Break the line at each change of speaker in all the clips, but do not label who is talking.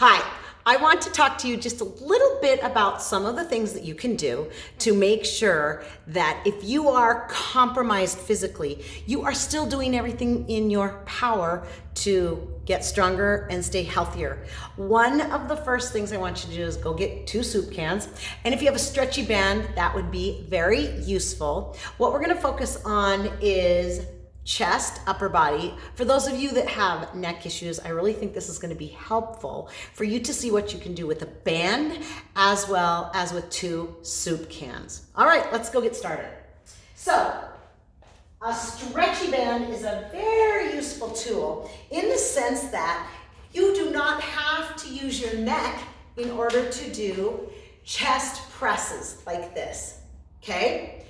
Hi, I want to talk to you just a little bit about some of the things that you can do to make sure that if you are compromised physically, you are still doing everything in your power to get stronger and stay healthier. One of the first things I want you to do is go get 2 soup cans. And if you have a stretchy band, that would be very useful. What we're gonna focus on is chest, upper body. For those of you that have neck issues, I really think this is going to be helpful for you to see what you can do with a band as well as with 2 soup cans. All right, let's go get started. So, a stretchy band is a very useful tool in the sense that you do not have to use your neck in order to do chest presses like this, okay?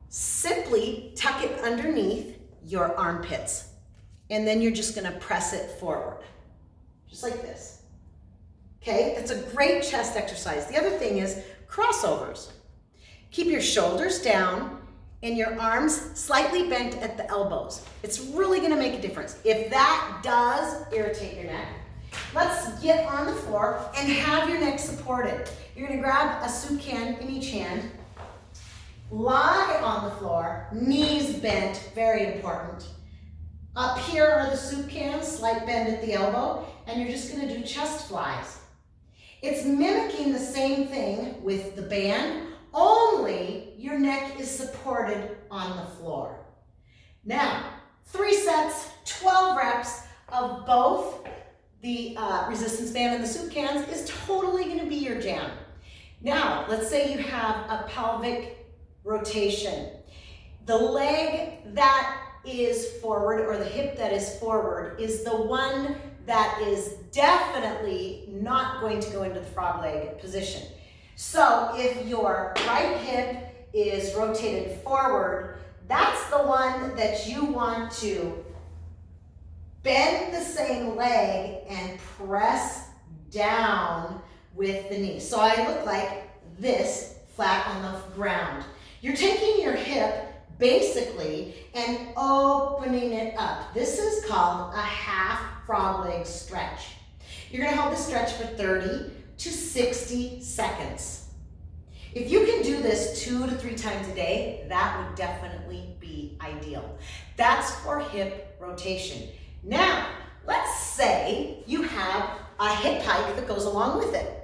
Simply tuck it underneath your armpits, and then you're just gonna press it forward, just like this. Okay, that's a great chest exercise. The other thing is crossovers. Keep your shoulders down and your arms slightly bent at the elbows. It's really gonna make a difference. If that does irritate your neck, let's get on the floor and have your neck supported. You're gonna grab a soup can in each hand, lie on the floor, knees bent, very important. Up here are the soup cans, slight bend at the elbow, and you're just gonna do chest flies. It's mimicking the same thing with the band, only your neck is supported on the floor. Now, 3 sets, 12 reps of both the resistance band and the soup cans is totally gonna be your jam. Now, let's say you have a pelvic rotation. The leg that is forward, or the hip that is forward, is the one that is definitely not going to go into the frog leg position. So if your right hip is rotated forward, that's the one that you want to bend the same leg and press down with the knee. So I look like this, flat on the ground. You're taking your hip basically and opening it up. This is called a half frog leg stretch. You're gonna hold this stretch for 30 to 60 seconds. If you can do this 2 to 3 times a day, that would definitely be ideal. That's for hip rotation. Now, let's say you have a hip hike that goes along with it.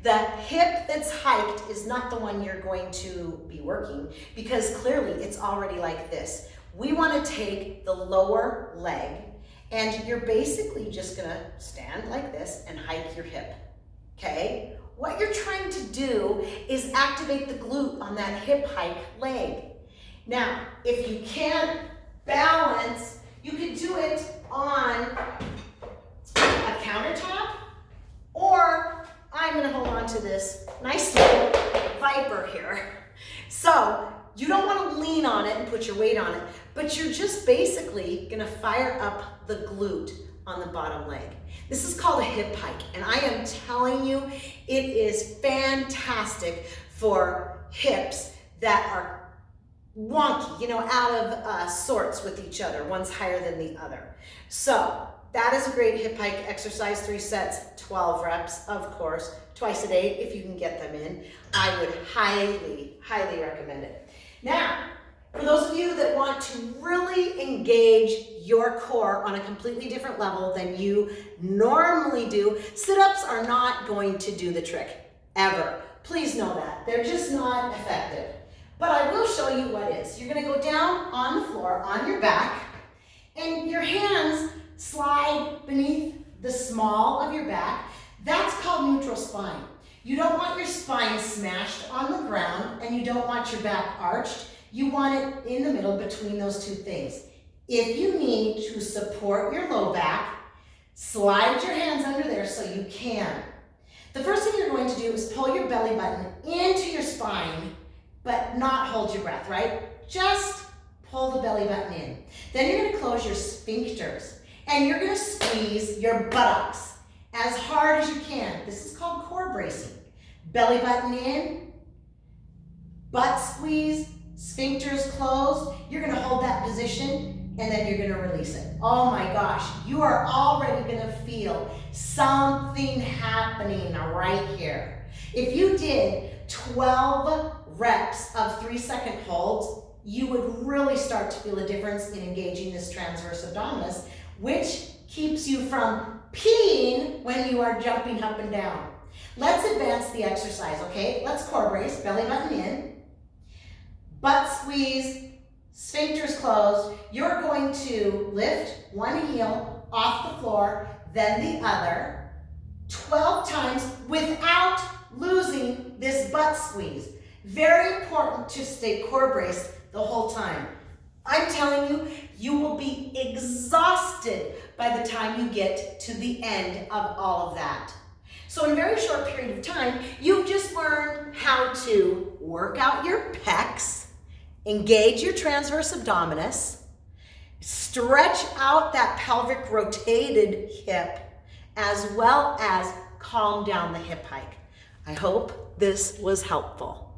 The hip that's hiked is not the one you're going to be working because clearly it's already like this. We want to take the lower leg and you're basically just going to stand like this and hike your hip, okay? What you're trying to do is activate the glute on that hip hike leg. Now, if you can't balance, you could do it on a countertop, or I'm gonna hold on to this nice little Viper here. So you don't wanna lean on it and put your weight on it, but you're just basically gonna fire up the glute on the bottom leg. This is called a hip hike, and I am telling you, it is fantastic for hips that are wonky, out of sorts with each other. One's higher than the other. So that is a great hip hike exercise, 3 sets, 12 reps, of course, twice a day if you can get them in. I would highly, highly recommend it. Now, for those of you that want to really engage your core on a completely different level than you normally do, sit-ups are not going to do the trick, ever. Please know that. They're just not effective. But I will show you what is. You're gonna go down on the floor, on your back, and your hands slide beneath the small of your back. That's called neutral spine. You don't want your spine smashed on the ground and you don't want your back arched. You want it in the middle between those 2 things. If you need to support your low back, slide your hands under there so you can. The first thing you're going to do is pull your belly button into your spine, but not hold your breath, right? Just pull the belly button in. Then you're gonna close your sphincters. And you're gonna squeeze your buttocks as hard as you can. This is called core bracing. Belly button in, butt squeeze, sphincters closed. You're gonna hold that position and then you're gonna release it. Oh my gosh, you are already gonna feel something happening right here. If you did 12 reps of 3-second holds, you would really start to feel a difference in engaging this transverse abdominis, which keeps you from peeing when you are jumping up and down. Let's advance the exercise, okay? Let's core brace, belly button in, butt squeeze, sphincters closed. You're going to lift one heel off the floor, then the other, 12 times without losing this butt squeeze. Very important to stay core braced the whole time. I'm telling you, you will be exhausted by the time you get to the end of all of that. So in a very short period of time, you've just learned how to work out your pecs, engage your transverse abdominis, stretch out that pelvic rotated hip, as well as calm down the hip hike. I hope this was helpful.